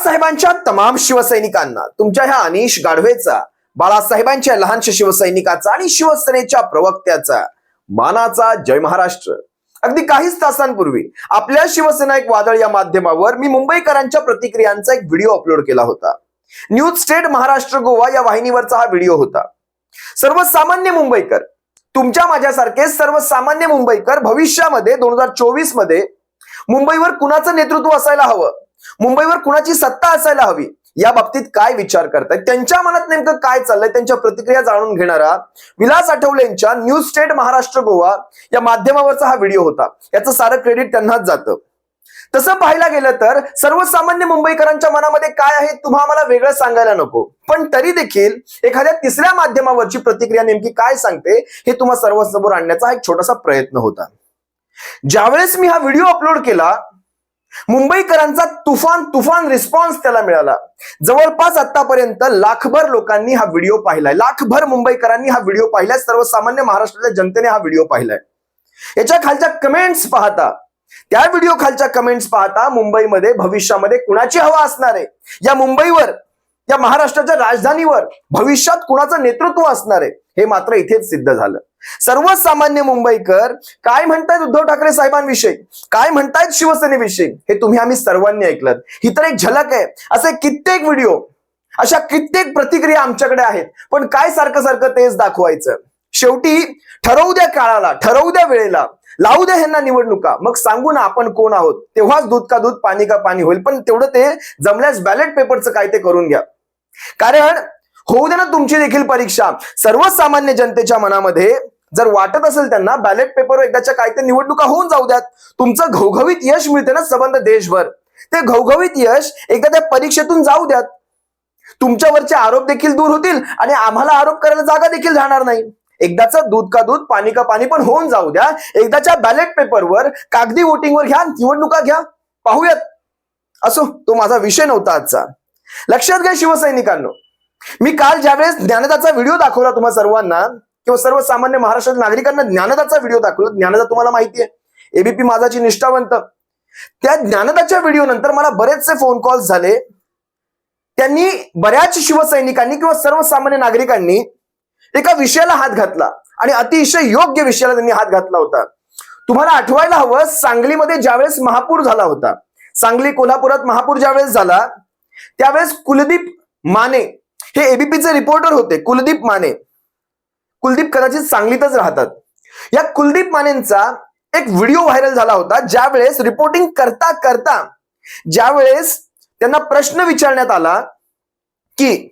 बाळासाहेबांच्या तमाम शिवसैनिकांना, तुमच्या ह्या अनिश गाढवेचा, बाळासाहेबांच्या लहानशा शिवसैनिकाचा आणि शिवसेनेच्या प्रवक्त्याचा मानाचा जय महाराष्ट्र। अगदी काहीच तासांपूर्वी आपल्या शिवसेना एक वादळ या माध्यमावर मी मुंबईकरांच्या प्रतिक्रियांचा एक व्हिडिओ अपलोड केला होता। न्यूज स्टेट महाराष्ट्र गोवा या वाहिनीवरचा हा व्हिडिओ होता। सर्वसामान्य मुंबईकर, तुमच्या माझ्यासारखे सर्वसामान्य मुंबईकर भविष्यामध्ये 2024 मध्ये मुंबईवर कुणाचं नेतृत्व असायला हवं, मुंबईवर कुणाची सत्ता असायला हवी या बाबतीत काय विचार करतायत, त्यांच्या मनात नेमकं काय चाललंय, त्यांच्या प्रतिक्रिया जाणून घेणारा विलास आठवलेंच्या न्यूज स्टेट महाराष्ट्र गोवा या माध्यमावरचा हा व्हिडिओ होता। याचं सारं क्रेडिट त्यांनाच जातं। तसं पाहायला गेलं तर सर्वसामान्य मुंबईकरांच्या मनामध्ये काय आहे तुम्हाला मला वेगळं सांगायला नको, पण तरी देखील एखाद्या तिसऱ्या माध्यमावरची प्रतिक्रिया नेमकी काय सांगते हे तुम्हा सर्वांसमोर आणण्याचा एक छोटासा प्रयत्न होता। ज्यावेळेस मी हा व्हिडिओ अपलोड केला, मुंबईकरांचा तुफान रिस्पॉन्स त्याला मिळाला। जवळपास आतापर्यंत लाखभर लोकांनी हा व्हिडिओ पाहिलाय, लाखभर मुंबईकरांनी हा व्हिडिओ पाहिलाय, सर्वसामान्य महाराष्ट्राच्या जनतेने हा व्हिडिओ पाहिलाय। याच्या खालच्या कमेंट्स पाहता, त्या व्हिडिओ खालच्या कमेंट्स पाहता मुंबईमध्ये भविष्यामध्ये कुणाची हवा असणार आहे, या मुंबईवर, या महाराष्ट्राच्या राजधानीवर भविष्यात कुणाचं नेतृत्व असणार आहे हे मात्र इथेच सिद्ध झालं। सर्वसामान्य मुंबईकर काय म्हणतायत उद्धव ठाकरे साहेबांविषयी, काय म्हणतायत शिवसेनेविषयी हे तुम्ही आम्ही सर्वांनी ऐकलं। ही तर एक झलक आहे। असे कित्येक व्हिडिओ, अशा कित्येक प्रतिक्रिया आमच्याकडे आहेत, पण काय सारखं सारखं तेच दाखवायचं। शेवटी ठरवू द्या काळाला, ठरवू द्या वेळेला, लावू द्या ह्यांना निवडणुका, मग सांगू ना आपण कोण आहोत, तेव्हाच दूध का दूध पाणी का पाणी होईल। पण तेवढं ते जमल्यास बॅलेट पेपरचं काय ते करून घ्या, कारण होऊ दे ना तुमची देखील परीक्षा। सर्वसामान्य जनतेच्या मनामध्ये जर वाटत असेल त्यांना बॅलेट पेपरवर एकदाच्या काय ते निवडणुका होऊन जाऊ द्यात, तुमचं घवघवीत यश मिळते ना संबंध देशभर, ते घवघवीत यश एकदा त्या परीक्षेतून जाऊ द्यात। तुमच्यावरचे आरोप देखील दूर होतील आणि आम्हाला आरोप करायला जागा देखील राहणार नाही। एकदाचं दूध का दूध पाणी का पाणी पण होऊन जाऊ द्या। एकदाच्या बॅलेट पेपरवर कागदी वोटिंगवर घ्या, निवडणुका घ्या, पाहूयात। असो, तो माझा विषय नव्हता आजचा। लक्षात घ्या शिवसैनिकांनो, मी काल ज्यावेळेस ज्ञानदाचा व्हिडिओ दाखवला तुम्हा सर्वांना किंवा सर्वसामान्य महाराष्ट्रातील नागरिकांना ज्ञानदाचा व्हिडिओ दाखवला, ज्ञानदा तुम्हाला माहिती आहे एबीपी माझाची निष्ठावंत, त्या ज्ञानदाच्या व्हिडिओ नंतर मला बरेचसे फोन कॉल्स झाले। त्यांनी बऱ्याच शिवसैनिकांनी किंवा सर्वसामान्य नागरिकांनी एका विषयाला हात घातला आणि अतिशय योग्य विषयाला त्यांनी हात घातला होता। तुम्हाला आठवायला हवं, सांगलीमध्ये ज्यावेळेस महापूर झाला होता, सांगली कोल्हापुरात महापूर ज्यावेळेस झाला त्यावेळेस कुलदीप माने हे एबीपीचे रिपोर्टर होते। कुलदीप माने, कुलदीप कदाचित सांगलीतच राहतात। या कुलदीप मानेंचा एक व्हिडिओ व्हायरल झाला होता, ज्यावेळेस रिपोर्टिंग करता करता ज्यावेळेस त्यांना प्रश्न विचारण्यात आला की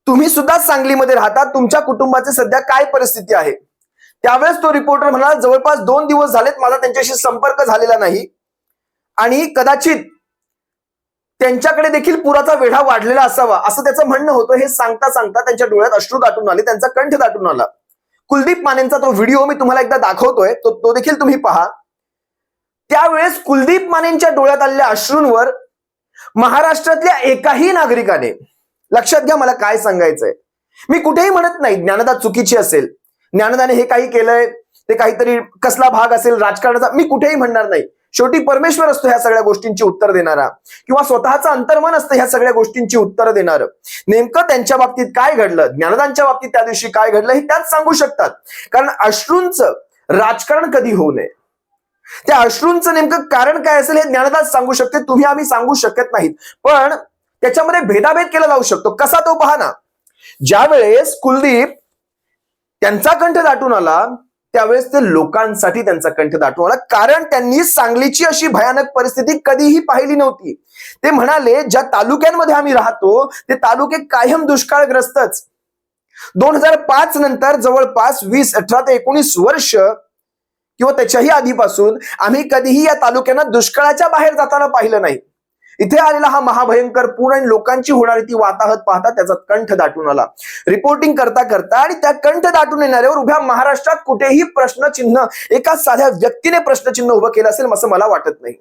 तुम्ही सुद्धा सांगलीमध्ये राहता, तुमच्या कुटुंबाची सध्या काय परिस्थिती आहे, त्यावेळेस तो रिपोर्टर म्हणाला जवळपास 2 दिवस झालेत माझा त्यांच्याशी संपर्क झालेला नाही आणि कदाचित त्यांच्याकडे देखील पुराचा वेढा वाढलेला असावा असं त्याचं म्हणणं होतं। हे सांगता सांगता त्यांच्या डोळ्यात अश्रू दाटून आले, त्यांचा कंठ दाटून आला। कुलदीप मानेंचा तो व्हिडिओ मी तुम्हाला एकदा दाखवतोय, तो देखील तुम्ही पहा। त्यावेळेस कुलदीप मानेंच्या डोळ्यात आलेल्या अश्रूंवर महाराष्ट्रातल्या एकाही नागरिकाने, लक्षात घ्या मला काय सांगायचंय, मी कुठेही म्हणत नाही ज्ञानदा चुकीची असेल, ज्ञानदाने हे काही केलंय ते काहीतरी कसला भाग असेल राजकारणाचा, मी कुठेही म्हणणार नाही। शेवटी परमेश्वर असतो ह्या सगळ्या गोष्टींची उत्तर देणारा, किंवा स्वतःचं अंतर्मन असतं ह्या सगळ्या गोष्टींची उत्तर देणार। नेमकं त्यांच्या बाबतीत काय घडलं, ज्ञानदांच्या बाबतीत त्या दिवशी काय घडलं हे त्याच सांगू शकतात, कारण अश्रूंचं राजकारण कधी होऊ नये। त्या अश्रूंचं नेमकं कारण काय असेल हे ज्ञानदाच सांगू शकते, तुम्ही आम्ही सांगू शकत नाहीत, पण त्याच्यामध्ये भेदाभेद केला जाऊ शकतो। कसा तो पहा ना, ज्यावेळेस कुलदीप त्यांचा कंठ दाटून आला त्यावेळेस ते लोकांसाठी त्यांचा कंठ दाटून आला, कारण त्यांनी सांगलीची अशी भयानक परिस्थिती कधीही पाहिली नव्हती। ते म्हणाले ज्या तालुक्यांमध्ये आम्ही राहतो ते तालुके कायम दुष्काळग्रस्तच। 2005 नंतर जवळपास 20, 18 ते 19 वर्ष किंवा त्याच्याही आधीपासून आम्ही कधीही या तालुक्यांना दुष्काळाच्या बाहेर जाताना पाहिलं नाही। इथे आलेला हा महाभयंकर पूर आणि लोकांची होणारी ती वाताहत पाहता त्याचा कंठ दाटून आला रिपोर्टिंग करता करता, आणि त्या कंठ दाटून येणाऱ्यावर उभ्या महाराष्ट्रात कुठेही प्रश्नचिन्ह, एका साध्या व्यक्तीने प्रश्नचिन्ह उभं केलं असेल असं मला वाटत नाही।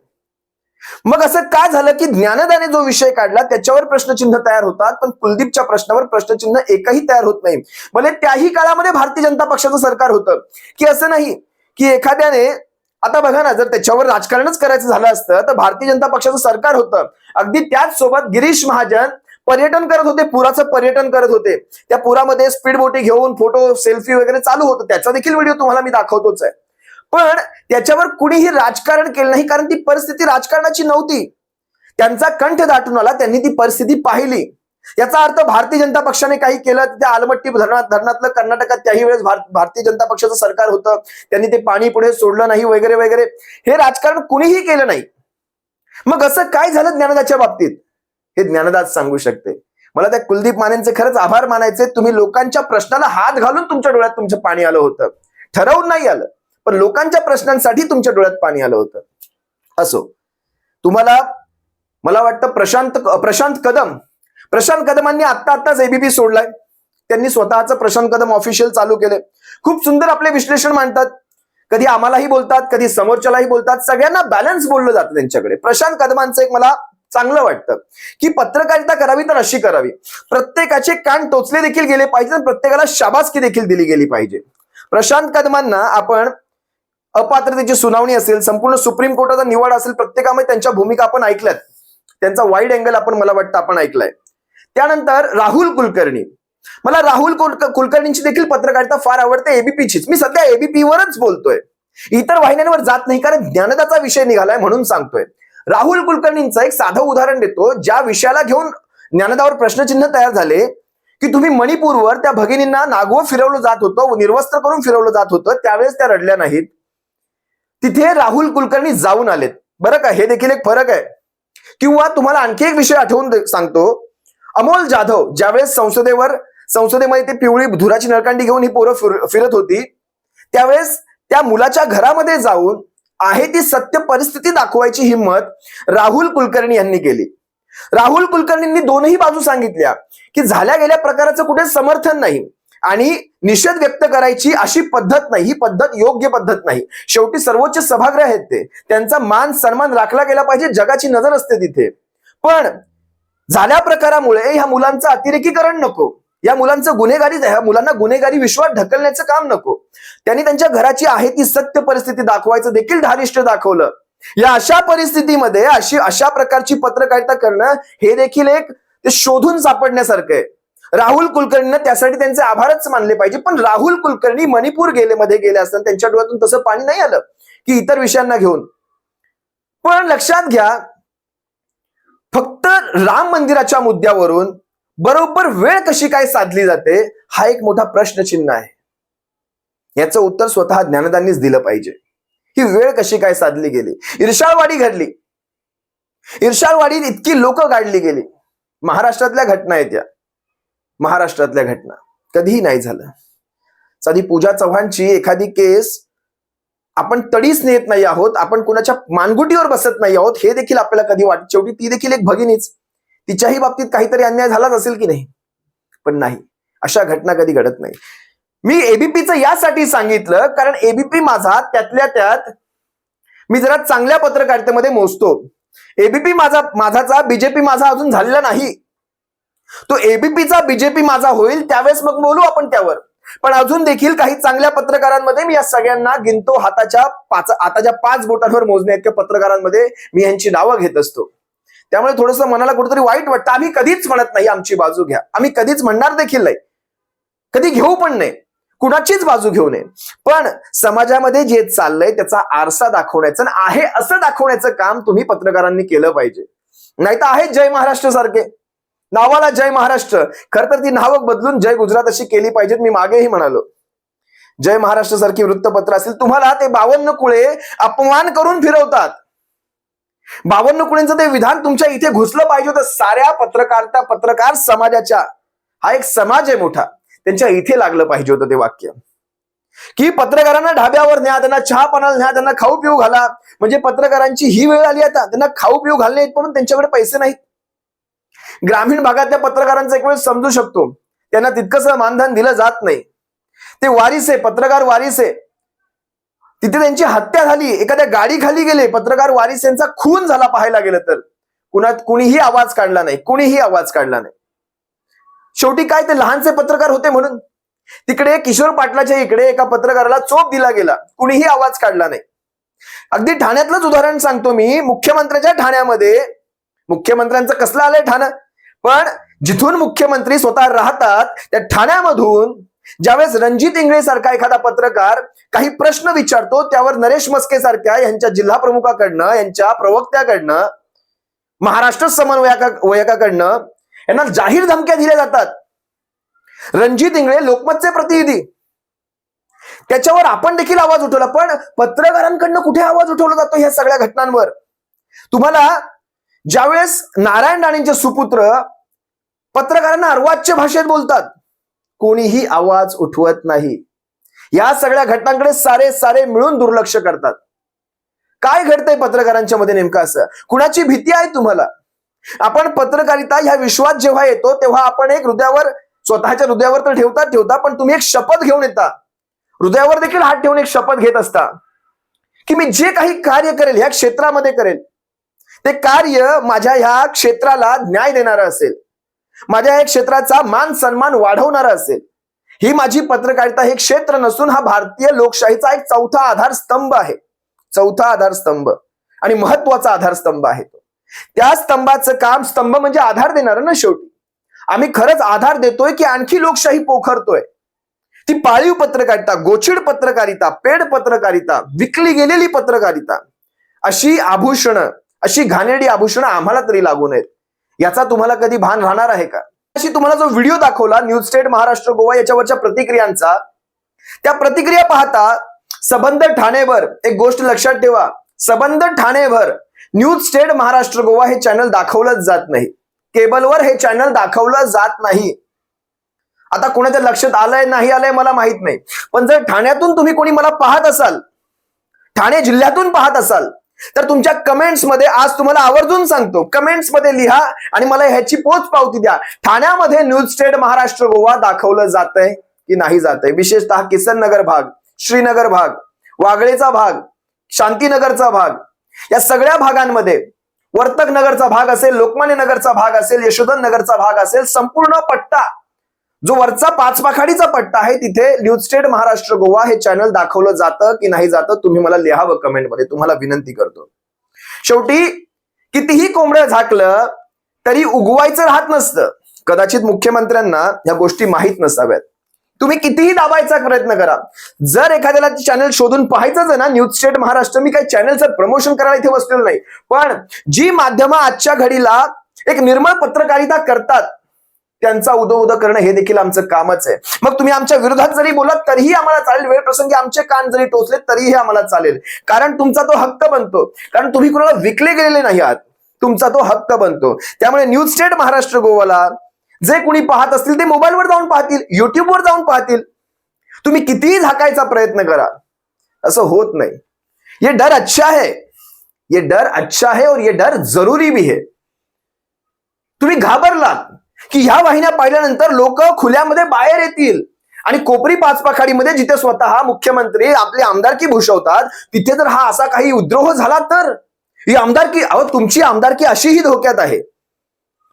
मग असं का झालं की ज्ञानदाने जो विषय काढला त्याच्यावर प्रश्नचिन्ह तयार होतात, पण कुलदीपच्या प्रश्नावर प्रश्नचिन्ह एकही तयार होत नाही। भले त्याही काळामध्ये भारतीय जनता पक्षाचं सरकार होतं, की असं नाही की एखाद्याने आता बघा ना, जर त्याच्यावर राजकारणच करायचं झालं असतं तर भारतीय जनता पक्षाचं सरकार होतं. अगदी त्याच सोबत गिरीश महाजन पर्यटन करत होते, पुराचं पर्यटन करत होते. त्या पुरामध्ये स्पीड बोटी घेऊन फोटो सेल्फी वगैरे चालू होतं. त्याचा देखील व्हिडिओ तुम्हाला मी दाखवतोच आहे. पण त्याच्यावर कुणीही राजकारण केलं नाही, कारण ती परिस्थिती राजकारणाची नव्हती. त्यांचा कंठ दाटून आला, त्यांनी ती परिस्थिती पाहिली. याचा अर्थ भारतीय जनता पक्षाने काही केलं, त्या आलमट्टी धरणातलं कर्नाटकात त्याही वेळेस भारतीय जनता पक्षाचं सरकार होतं, त्यांनी ते पाणी पुढे सोडलं नाही वगैरे वगैरे, हे राजकारण कुणीही केलं नाही. मग असं काय झालं ज्ञानदाच्या बाबतीत, हे ज्ञानदाच सांगू शकते. मला त्या कुलदीप मानेंचे खरंच आभार मानायचे. तुम्ही लोकांच्या प्रश्नाला हात घालून तुमच्या डोळ्यात तुमचं पाणी आलं होतं. ठरवून नाही आलं, पण लोकांच्या प्रश्नांसाठी तुमच्या डोळ्यात पाणी आलं होतं. असो, तुम्हाला मला वाटतं प्रशांत कदमांनी आत्ताच एबीपी सोडलाय. त्यांनी स्वतःचं प्रशांत कदम ऑफिशियल चालू केले. खूप सुंदर आपले विश्लेषण मांडतात. कधी आम्हालाही बोलतात, कधी समोरच्यालाही बोलतात. सगळ्यांना बॅलन्स बोललं जातं त्यांच्याकडे. प्रशांत कदमांचं एक मला चांगलं वाटतं की पत्रकारिता करावी तर अशी करावी, प्रत्येकाचे कान टोचले देखील गेले पाहिजे आणि प्रत्येकाला शाबासकी देखील दिली गेली पाहिजे. प्रशांत कदमांना आपण अपात्रतेची सुनावणी असेल, संपूर्ण सुप्रीम कोर्टाचा निवड असेल, प्रत्येकामध्ये त्यांच्या भूमिका आपण ऐकल्यात. त्यांचा वाईड अँगल आपण मला वाटतं आपण ऐकलाय. त्यानंतर राहुल कुलकर्णी, मला राहुल कुलकर्णींची देखील पत्रकारिता फार आवडते, एबीपीचीच. मी सध्या एबीपीवरच बोलतोय, इतर वाहिन्यांवर जात नाही, कारण ज्ञानदाचा विषय निघालाय म्हणून सांगतोय. राहुल कुलकर्णींचं एक साधं उदाहरण देतो. ज्या विषयाला घेऊन ज्ञानदावर प्रश्नचिन्ह तयार झाले की तुम्ही मणिपूरवर त्या भगिनींना नागवं फिरवलं जात होतं, निर्वस्त्र करून फिरवलं जात होतं, त्यावेळेस त्या रडल्या नाहीत. तिथे राहुल कुलकर्णी जाऊन आलेत. बरं का, हे देखील एक फरक आहे. किंवा तुम्हाला आणखी एक विषय आठवून सांगतो. अमोल जाधव ज्यावेळेस संसदेमध्ये ते पिवळी धुराची नळकांडी घेऊन ही पोरं फिरत होती, त्यावेळेस त्या मुलाच्या घरामध्ये जाऊन आहे ती सत्य परिस्थिती दाखवायची हिंमत राहुल कुलकर्णी यांनी केली. राहुल कुलकर्णींनी दोनही बाजू सांगितल्या की झाल्या गेल्या प्रकाराचं कुठे समर्थन नाही आणि निषेध व्यक्त करायची अशी पद्धत नाही, ही पद्धत योग्य पद्धत नाही. शेवटी सर्वोच्च सभागृह आहेत ते, त्यांचा मान सन्मान राखला गेला पाहिजे, जगाची नजर असते तिथे. पण झाल्या प्रकारामुळे ह्या मुलांचं अतिरेकीकरण नको, या मुलांना गुन्हेगारी विश्वात ढकलण्याचं काम नको. त्यांनी त्यांच्या घराची आहे ती सत्य परिस्थिती दाखवायचं देखील धारिष्ट्य दाखवलं. या अशा परिस्थितीमध्ये अशा प्रकारची पत्रकारिता करणं हे देखील एक ते शोधून सापडण्यासारखं आहे. राहुल कुलकर्णीनं त्यासाठी त्यांचे आभारच मानले पाहिजे. पण राहुल कुलकर्णी मणिपूर मध्ये गेले असताना त्यांच्या डोळ्यातून तसं पाणी नाही आलं की इतर विषयांना घेऊन. पण लक्षात घ्या, फक्त राम मंदिराच्या मुद्द्यावरून बरोबर वेळ कशी काय साधली जाते हा एक मोठा प्रश्नचिन्ह आहे. याचं उत्तर स्वतः ज्ञानदांनीच दिलं पाहिजे. ही वेळ कशी काय साधली गेली. इर्षाळवाडी घडली, इर्षाळवाडीत इतकी लोक गाडली गेली. महाराष्ट्रातल्या घटना आहेत या, महाराष्ट्रातल्या घटना कधीही नाही झालं. साधी पूजा चव्हाणची एखादी केस आपण तडीच नेत नाही आहोत, आपण कुणाच्या मानगुटीवर बसत नाही आहोत, हे देखील आपल्याला कधी वाटत. शेवटी ती देखील एक भगिनीच, तिच्याही बाबतीत काहीतरी अन्याय झालाच असेल की नाही. पण नाही, अशा घटना कधी घडत नाही. मी एबीपीचं यासाठी सांगितलं कारण एबीपी माझा त्यातल्या त्यात मी जरा चांगल्या पत्रकारितेमध्ये मोजतो. एबीपी माझाचा बीजेपी माझा अजून झालेला नाही. तो एबीपीचा बीजेपी माझा होईल त्यावेळेस मग बोलू आपण त्यावर. पण अजून देखील काही चांगल्या पत्रकारांमध्ये मी या सगळ्यांना गिनतो. आताच्या 5 बोटांवर मोजण्या इतक्या पत्रकारांमध्ये मी यांची नावं घेत असतो. त्यामुळे थोडंसं मनाला कुठेतरी वाईट वाटतं. आम्ही कधीच म्हणत नाही आमची बाजू घ्या, आम्ही कधीच म्हणणार देखील नाही, कधी घेऊ पण नाही, कुणाचीच बाजू घेऊ नये. पण समाजामध्ये जे चाललंय त्याचा आरसा दाखवण्याचं आहे असं दाखवण्याचं काम तुम्ही पत्रकारांनी केलं पाहिजे. नाही तर आहेत जय महाराष्ट्र सारखे, नावाला जय महाराष्ट्र, खर तर ती नावं बदलून जय गुजरात अशी केली पाहिजेत. मी मागेही म्हणालो जय महाराष्ट्र सारखी वृत्तपत्र असेल. तुम्हाला ते 52 कुळे अपमान करून फिरवतात. 52 कुळेंचं ते विधान तुमच्या इथे घुसलं पाहिजे होतं. साऱ्या पत्रकार समाजाच्या, हा एक समाज आहे मोठा, त्यांच्या इथे लागलं पाहिजे होतं ते वाक्य की पत्रकारांना ढाब्यावर न्या, त्यांना चहा पाण्याला न्या, त्यांना खाऊ पिऊ घाला. म्हणजे पत्रकारांची ही वेळ आली आता, त्यांना खाऊ पिऊ घालणे पण त्यांच्याकडे पैसे नाहीत. ग्रामीण भागातल्या पत्रकारांचा एक वेळ समजू शकतो, त्यांना तितकंसं मानधन दिलं जात नाही. ते वारीस आहे, पत्रकार वारीस आहे. तिथे त्यांची हत्या झाली, एखाद्या गाडी खाली गेले, पत्रकार वारीस यांचा खून झाला पाहायला गेलं तर कुणीही आवाज काढला नाही. शेवटी काय, ते लहानसे पत्रकार होते म्हणून. तिकडे किशोर पाटलाच्या इकडे एका पत्रकाराला चोप दिला गेला, कुणीही आवाज काढला नाही. अगदी ठाण्यातलंच उदाहरण सांगतो मी. मुख्यमंत्र्याच्या ठाण्यामध्ये, मुख्यमंत्र्यांचं कसलं आलंय ठाणं, पण जिथून मुख्यमंत्री स्वतः राहतात त्या ठाण्यामधून ज्यावेळेस रणजित इंगळे सारखा एखादा पत्रकार काही प्रश्न विचारतो, त्यावर नरेश मस्के सारख्या यांच्या जिल्हा प्रमुखाकडनं, यांच्या प्रवक्त्याकडनं, महाराष्ट्र समन्वयकाकडनं यांना जाहीर धमक्या दिल्या जातात. रणजित इंगळे लोकमतचे प्रतिनिधी, त्याच्यावर आपण देखील आवाज उठवला, पण पत्रकारांकडनं कुठे आवाज उठवला जातो ह्या सगळ्या घटनांवर? तुम्हाला ज्यावेळेस नारायण राणेंचे सुपुत्र पत्रकारांना अर्वाच्य भाषेत बोलतात, कोणीही आवाज उठवत नाही. या सगळ्या घटनांकडे सारे मिळून दुर्लक्ष करतात. काय घडतंय पत्रकारांच्या मध्ये नेमकं असं? कुणाची भीती आहे तुम्हाला? आपण पत्रकारिता ह्या विश्वात जेव्हा येतो तेव्हा आपण एक हृदयावर, स्वतःच्या हृदयावर तर ठेवता, पण तुम्ही एक शपथ घेऊन येता, हृदयावर देखील हात ठेवून एक शपथ घेत असता की मी जे काही कार्य करेल ह्या क्षेत्रामध्ये करेल, ते कार्य माझ्या ह्या क्षेत्राला न्याय देणारं असेल, माझ्या या क्षेत्राचा मान सन्मान वाढवणारा असेल. ही माझी पत्रकारिता हे क्षेत्र नसून हा भारतीय लोकशाहीचा एक चौथा आधारस्तंभ आहे. चौथा आधारस्तंभ आणि महत्वाचा आधारस्तंभ आहे तो. त्या स्तंभाचं काम, स्तंभ म्हणजे आधार देणारं ना शेवटी. आम्ही खरंच आधार देतोय की आणखी लोकशाही पोखरतोय? ती पाळीव पत्रकारिता, गोचिड पत्रकारिता, पेड पत्रकारिता, विकली गेलेली पत्रकारिता, अशी आभूषणं, अशी घाणेरडी आभूषणं आम्हाला तरी लागू नयेत. याचा तुम्हाला कधी भान राहणार आहे का? अशी तुम्हाला जो व्हिडिओ दाखवला न्यूज स्टेट महाराष्ट्र गोवा याच्यावरच्या प्रतिक्रियांचा, त्या प्रतिक्रिया पाहता सबंध ठाणेभर एक गोष्ट लक्षात ठेवा, सबंध ठाणेभर न्यूज स्टेट महाराष्ट्र गोवा हे चॅनल दाखवलंच जात नाही. केबलवर हे चॅनल दाखवलं जात नाही. आता कोणाच्या लक्षात आलंय नाही आलंय मला माहित नाही, पण जर ठाण्यातून तुम्ही कोणी मला पाहत असाल, ठाणे जिल्ह्यातून पाहत असाल, तर तुमच्या कमेंट्स मध्ये, आज तुम्हाला आवर्जून सांगतो, कमेंट्स मध्ये लिहा आणि मला ह्याची पोच पावती द्या. ठाण्यामध्ये न्यूज स्टेट महाराष्ट्र गोवा दाखवलं जातंय की नाही जातंय? विशेषतः किसन नगर भाग, श्रीनगर भाग, वागळेचा भाग, शांतीनगरचा भाग, या सगळ्या भागांमध्ये, वर्तक नगरचा भाग असेल, लोकमान्य नगरचा भाग असेल, यशोधन नगरचा भाग असेल, संपूर्ण पट्टा जो वरचा पाचपाखाडीचा पट्टा आहे, तिथे न्यूज स्टेट महाराष्ट्र गोवा हे चॅनल दाखवलं जातं की नाही जातं? तुम्ही मला लिहावं कमेंटमध्ये, तुम्हाला विनंती करतो. शेवटी कितीही कोंबड्या झाकलं तरी उगवायचं राहत नसतं. कदाचित मुख्यमंत्र्यांना या गोष्टी माहीत नसाव्यात. तुम्ही कितीही दाबायचा प्रयत्न करा, जर एखाद्याला चॅनल शोधून पाहायचंच आहे ना न्यूज स्टेट महाराष्ट्र, मी काही चॅनलचं प्रमोशन करायला इथे बसलेलो नाही, पण जी माध्यमं आजच्या घडीला एक निर्मळ पत्रकारिता करतात त्यांचा उदो करणं हे देखील आमचं कामच आहे. मग तुम्ही आमच्या विरोधात जरी बोलात तरीही आम्हाला चालेल, वेळ प्रसंगी आमचे कान जरी टोचले तरीही आम्हाला चालेल, कारण तुमचा तो हक्क बनतो. कारण तुम्ही कोणाला विकले गेलेले नाही आहात, तुमचा तो हक्क बनतो. त्यामुळे न्यूज स्टेट महाराष्ट्र गोवाला जे कोणी पाहत असतील ते मोबाईलवर जाऊन पाहतील, युट्यूबवर जाऊन पाहतील. तुम्ही कितीही झाकायचा प्रयत्न करा, असं होत नाही. ये डर अच्छा है, ये डर अच्छा है और ये डर जरूरी भी है. तुम्ही घाबरलात की ह्या वाहिन्या पाहिल्यानंतर लोक खुल्यामध्ये बाहेर येतील आणि कोपरी पाचपाखाडीमध्ये जिथे स्वतः मुख्यमंत्री आपली आमदारकी भूषवतात, तिथे जर हा असा काही उद्रोह झाला तर ही आमदारकी, अहो तुमची आमदारकी अशीही धोक्यात आहे.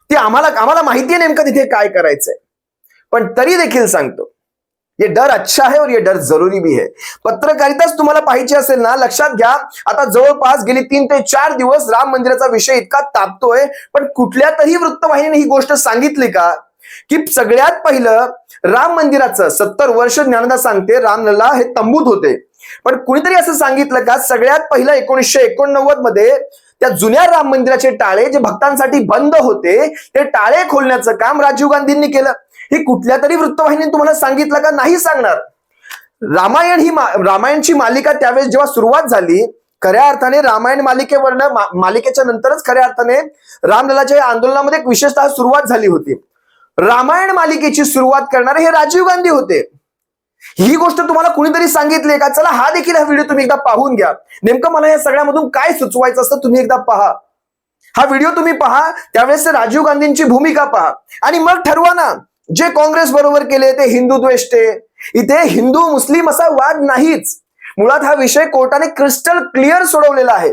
ती आम्हाला माहिती आहे नेमकं तिथे काय करायचंय, पण तरी देखील सांगतो, ये डर अच्छा है और ये डर जरूरी भी है. पत्रकारिताच तुम्हाला पाहिजे असेल ना, लक्षात घ्या, आता जवळपास गेली 3 ते 4 दिवस राम मंदिराचा विषय इतका तापतोय, पण कुठल्या तरी वृत्तवाहिनीने ही गोष्ट सांगितली का की सगळ्यात पहिलं राम मंदिराचं 70 वर्ष ज्ञानदा सांगते रामलला हे तंबूत होते, पण कुणीतरी असं सांगितलं का सगळ्यात पहिलं 1989 मध्ये त्या जुन्या राम मंदिराचे टाळे जे भक्तांसाठी बंद होते ते टाळे खोलण्याचं काम राजीव गांधींनी केलं? ही कुठल्या तरी वृत्तवाहिनीने तुम्हाला सांगितलं का? नाही सांगणार. रामायणची मालिका त्यावेळेस जेव्हा सुरुवात झाली, खऱ्या अर्थाने रामायण मालिकेच्या नंतरच खऱ्या अर्थाने रामललाच्या आंदोलनामध्ये विशेषतः सुरुवात झाली होती. रामायण मालिकेची सुरुवात करणारे हे राजीव गांधी होते. ही गोष्ट तुम्हाला कुणीतरी सांगितली का? चला हा देखील हा व्हिडिओ तुम्ही एकदा पाहून घ्या. नेमकं मला या सगळ्यामधून काय सुचवायचं असतं तुम्ही एकदा पहा. हा व्हिडिओ तुम्ही पहा, त्यावेळेस राजीव गांधींची भूमिका पहा आणि मग ठरवा ना. जे काँग्रेस बरोबर केले ते हिंदू द्वेष्टे. इथे हिंदू मुस्लिम असा वाद नाहीच. मुळात हा विषय कोर्टाने क्रिस्टल क्लिअर सोडवलेला आहे.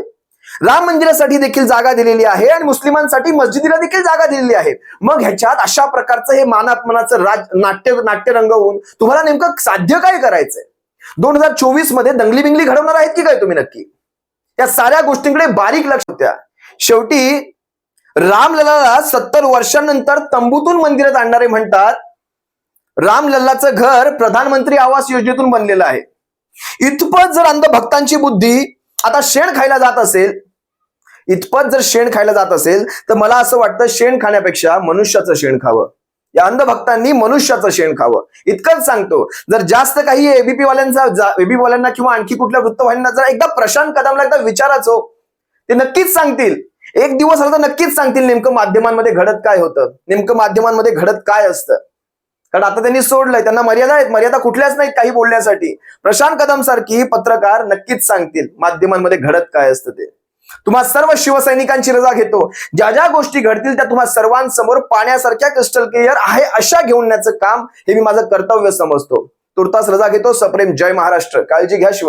राम मंदिरासाठी देखील जागा दिलेली आहे आणि मुस्लिमांसाठी मस्जिदीला देखील जागा दिलेली आहे. मग ह्याच्यात अशा प्रकारचं हे मानापमानाचं नाट्य रंगवून तुम्हाला नेमकं साध्य काय करायचंय? 2024 मध्ये दंगली बिंगली घडवणार आहेत की काय तुम्ही नक्की? त्या साऱ्या गोष्टींकडे बारीक लक्ष होत्या. शेवटी रामलल्लाला 70 वर्षांनंतर तंबूतून मंदिरात आणणारे म्हणतात रामलल्लाचं घर प्रधानमंत्री आवास योजनेतून बनलेलं आहे. इतपत जर अंधभक्तांची बुद्धी आता शेण खायला जात असेल, इतपत जर शेण खायला जात असेल, तर मला असं वाटतं शेण खाण्यापेक्षा मनुष्याचं शेण खावं. या अंधभक्तांनी मनुष्याचं शेण खावं. इतकंच सांगतो. जर जास्त काही एबीपी वाल्यांना किंवा आणखी कुठल्या वृत्तवाहिन्यांना जर एकदा प्रशांत कदमला एकदा विचारायचो, ते नक्कीच सांगतील. एक दिवस आला तर नक्कीच सांगतील नेमकं माध्यमांमध्ये घडत काय होतं, नेमकं माध्यमांमध्ये घडत काय असतं. कारण आता त्यांनी सोडलंय, त्यांना मर्यादा आहेत. मर्यादा कुठल्याच नाहीत काही बोलण्यासाठी. प्रशांत कदम सारखी पत्रकार नक्कीच सांगतील माध्यमांमध्ये घडत काय असतं ते. तुम्हा सर्व शिवसैनिकांची रजा घेतो. ज्या ज्या गोष्टी घडतील त्या तुम्हा सर्वांसमोर पाण्यासारख्या क्रिस्टल क्लिअर आहे अशा घेऊन येण्याचं काम हे मी माझं कर्तव्य समजतो. तुर्तास रजा घेतो. सप्रेम जय महाराष्ट्र. काळजी घ्या.